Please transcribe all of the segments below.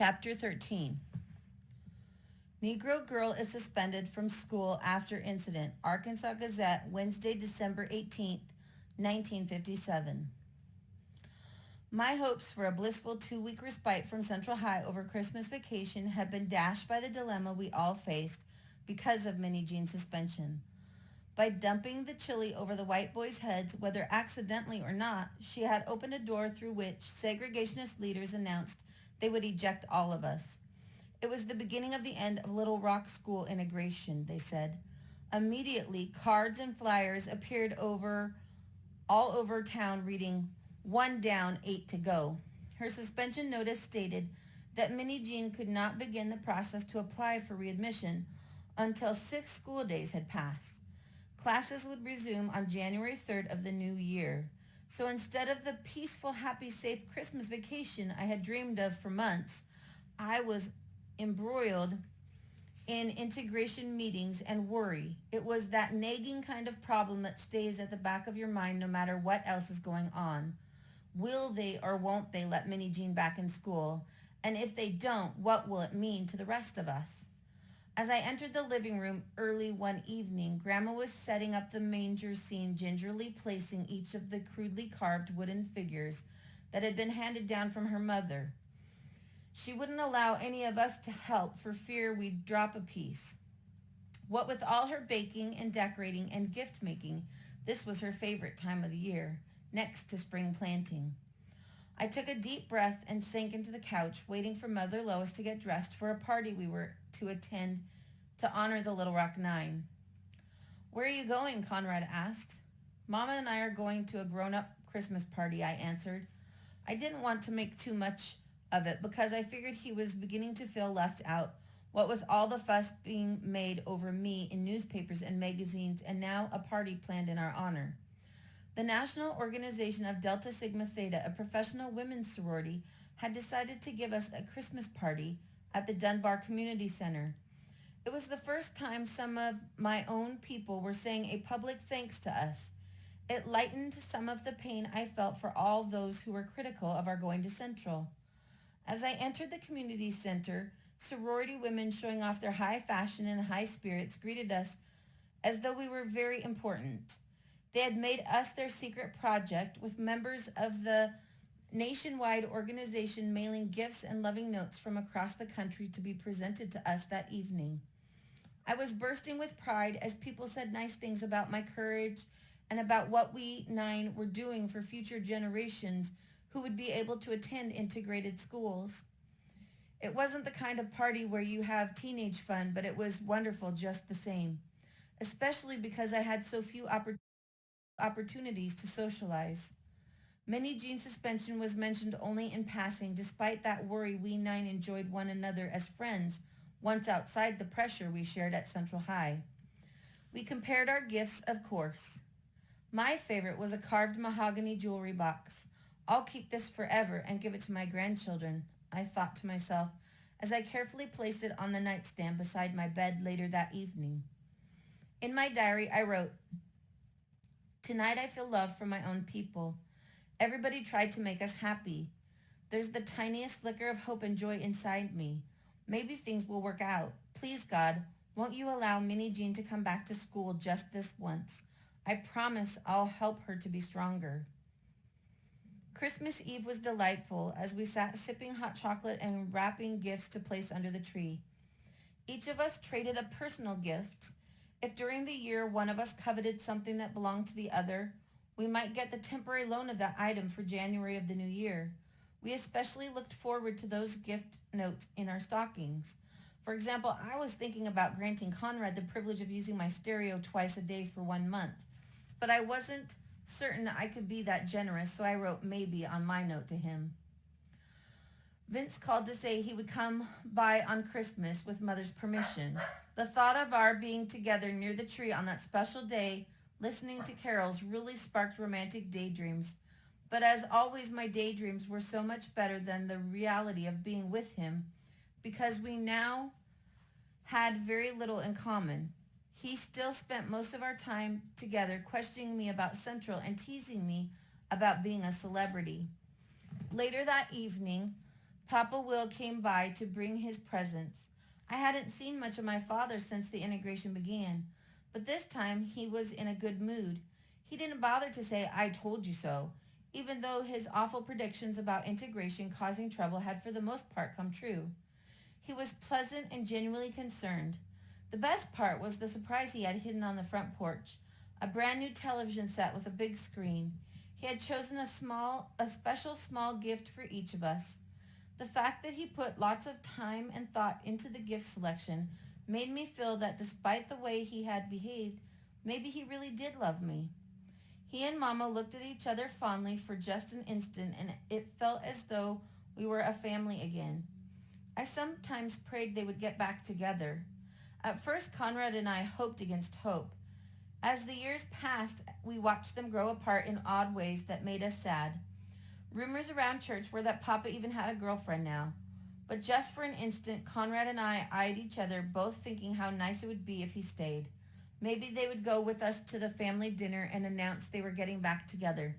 Chapter 13. Negro girl is suspended from school after incident. Arkansas Gazette, Wednesday, December 18th, 1957. My hopes for a blissful 2-week respite from Central High over Christmas vacation have been dashed by the dilemma we all faced because of Minnie Jean's suspension. By dumping the chili over the white boys' heads, whether accidentally or not, she had opened a door through which segregationist leaders announced they would eject all of us. It was the beginning of the end of Little Rock school integration, they said. Immediately, cards and flyers appeared all over town reading, 1 down, 8 to go. Her suspension notice stated that Minnie Jean could not begin the process to apply for readmission until 6 school days had passed. Classes would resume on January 3rd of the new year. So instead of the peaceful, happy, safe Christmas vacation I had dreamed of for months, I was embroiled in integration meetings and worry. It was that nagging kind of problem that stays at the back of your mind no matter what else is going on. Will they or won't they let Minnie Jean back in school? And if they don't, what will it mean to the rest of us? As I entered the living room early one evening, Grandma was setting up the manger scene, gingerly placing each of the crudely carved wooden figures that had been handed down from her mother. She wouldn't allow any of us to help for fear we'd drop a piece. What with all her baking and decorating and gift making, this was her favorite time of the year, next to spring planting. I took a deep breath and sank into the couch, waiting for Mother Lois to get dressed for a party we were to attend to honor the Little Rock Nine. Where are you going? Conrad asked. Mama and I are going to a grown-up Christmas party, I answered. I didn't want to make too much of it because I figured he was beginning to feel left out, what with all the fuss being made over me in newspapers and magazines and now a party planned in our honor. The National Organization of Delta Sigma Theta, a professional women's sorority, had decided to give us a Christmas party at the Dunbar Community Center. It was the first time some of my own people were saying a public thanks to us. It lightened some of the pain I felt for all those who were critical of our going to Central. As I entered the community center, sorority women showing off their high fashion and high spirits greeted us as though we were very important. They had made us their secret project, with members of the nationwide organization mailing gifts and loving notes from across the country to be presented to us that evening. I was bursting with pride as people said nice things about my courage and about what we 9 were doing for future generations who would be able to attend integrated schools. It wasn't the kind of party where you have teenage fun, but it was wonderful just the same, especially because I had so few opportunities to socialize. Minnie Jean's suspension was mentioned only in passing, despite that worry we 9 enjoyed one another as friends once outside the pressure we shared at Central High. We compared our gifts, of course. My favorite was a carved mahogany jewelry box. I'll keep this forever and give it to my grandchildren, I thought to myself as I carefully placed it on the nightstand beside my bed later that evening. In my diary, I wrote, "Tonight I feel love from my own people. Everybody tried to make us happy. There's the tiniest flicker of hope and joy inside me. Maybe things will work out. Please, God, won't you allow Minnie Jean to come back to school just this once? I promise I'll help her to be stronger." Christmas Eve was delightful as we sat sipping hot chocolate and wrapping gifts to place under the tree. Each of us traded a personal gift. If during the year one of us coveted something that belonged to the other, we might get the temporary loan of that item for January of the new year. We especially looked forward to those gift notes in our stockings. For example, I was thinking about granting Conrad the privilege of using my stereo twice a day for 1 month, but I wasn't certain I could be that generous, so I wrote maybe on my note to him. Vince called to say he would come by on Christmas with Mother's permission. The thought of our being together near the tree on that special day, listening to carols, really sparked romantic daydreams. But as always, my daydreams were so much better than the reality of being with him because we now had very little in common. He still spent most of our time together questioning me about Central and teasing me about being a celebrity. Later that evening, Papa Will came by to bring his presents. I hadn't seen much of my father since the integration began, but this time he was in a good mood. He didn't bother to say, "I told you so," even though his awful predictions about integration causing trouble had for the most part come true. He was pleasant and genuinely concerned. The best part was the surprise he had hidden on the front porch, a brand new television set with a big screen. He had chosen a special small gift for each of us. The fact that he put lots of time and thought into the gift selection made me feel that despite the way he had behaved, maybe he really did love me. He and Mama looked at each other fondly for just an instant, and it felt as though we were a family again. I sometimes prayed they would get back together. At first, Conrad and I hoped against hope. As the years passed, we watched them grow apart in odd ways that made us sad. Rumors around church were that Papa even had a girlfriend now. But just for an instant, Conrad and I eyed each other, both thinking how nice it would be if he stayed. Maybe they would go with us to the family dinner and announce they were getting back together.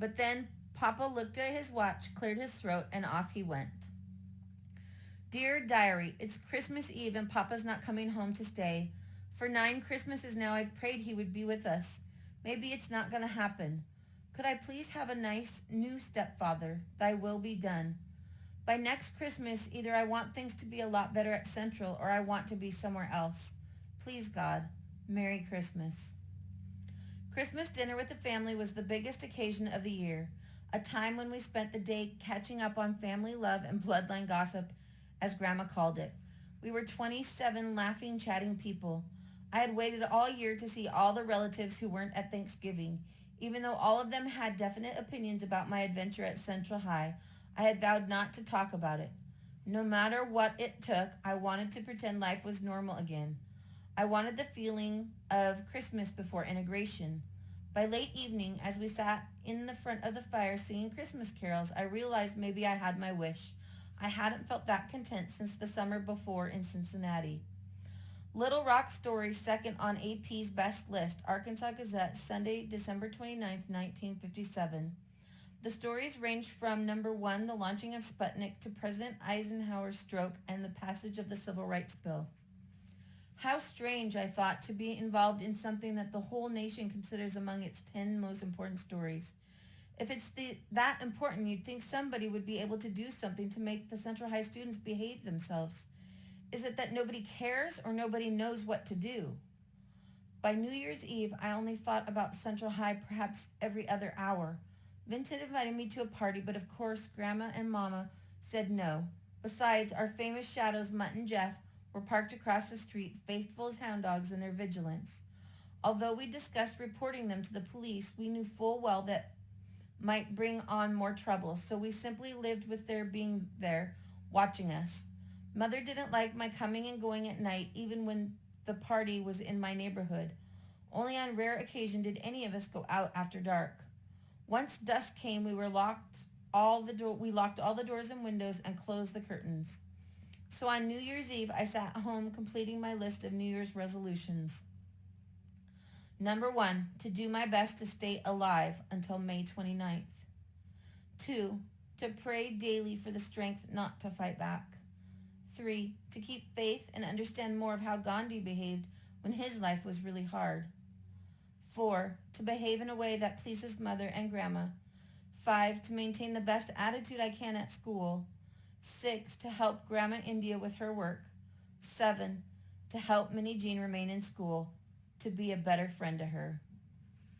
But then Papa looked at his watch, cleared his throat, and off he went. Dear Diary, it's Christmas Eve and Papa's not coming home to stay. For 9 Christmases now I've prayed he would be with us. Maybe it's not going to happen. Could I please have a nice new stepfather? Thy will be done. By next Christmas, either I want things to be a lot better at Central or I want to be somewhere else. Please, God. Merry Christmas. Christmas dinner with the family was the biggest occasion of the year, a time when we spent the day catching up on family love and bloodline gossip, as Grandma called it. We were 27 laughing, chatting people. I had waited all year to see all the relatives who weren't at Thanksgiving. Even though all of them had definite opinions about my adventure at Central High, I had vowed not to talk about it. No matter what it took, I wanted to pretend life was normal again. I wanted the feeling of Christmas before integration. By late evening, as we sat in the front of the fire singing Christmas carols, I realized maybe I had my wish. I hadn't felt that content since the summer before in Cincinnati. Little Rock Story, second on AP's best list, Arkansas Gazette, Sunday, December 29, 1957. The stories ranged from number 1, the launching of Sputnik, to President Eisenhower's stroke and the passage of the Civil Rights Bill. How strange, I thought, to be involved in something that the whole nation considers among its 10 most important stories. If it's that important, you'd think somebody would be able to do something to make the Central High students behave themselves. Is it that nobody cares or nobody knows what to do? By New Year's Eve, I only thought about Central High perhaps every other hour. Vince had invited me to a party, but of course Grandma and Mama said no. Besides, our famous shadows, Mutt and Jeff, were parked across the street, faithful as hound dogs in their vigilance. Although we discussed reporting them to the police, we knew full well that might bring on more trouble, so we simply lived with their being there, watching us. Mother didn't like my coming and going at night, even when the party was in my neighborhood. Only on rare occasion did any of us go out after dark. Once dusk came, we locked all the doors and windows and closed the curtains. So on New Year's Eve, I sat home completing my list of New Year's resolutions. Number 1, to do my best to stay alive until May 29th. 2, to pray daily for the strength not to fight back. 3, to keep faith and understand more of how Gandhi behaved when his life was really hard. 4, to behave in a way that pleases Mother and Grandma. 5, to maintain the best attitude I can at school. 6, to help Grandma India with her work. 7, to help Minnie Jean remain in school, to be a better friend to her.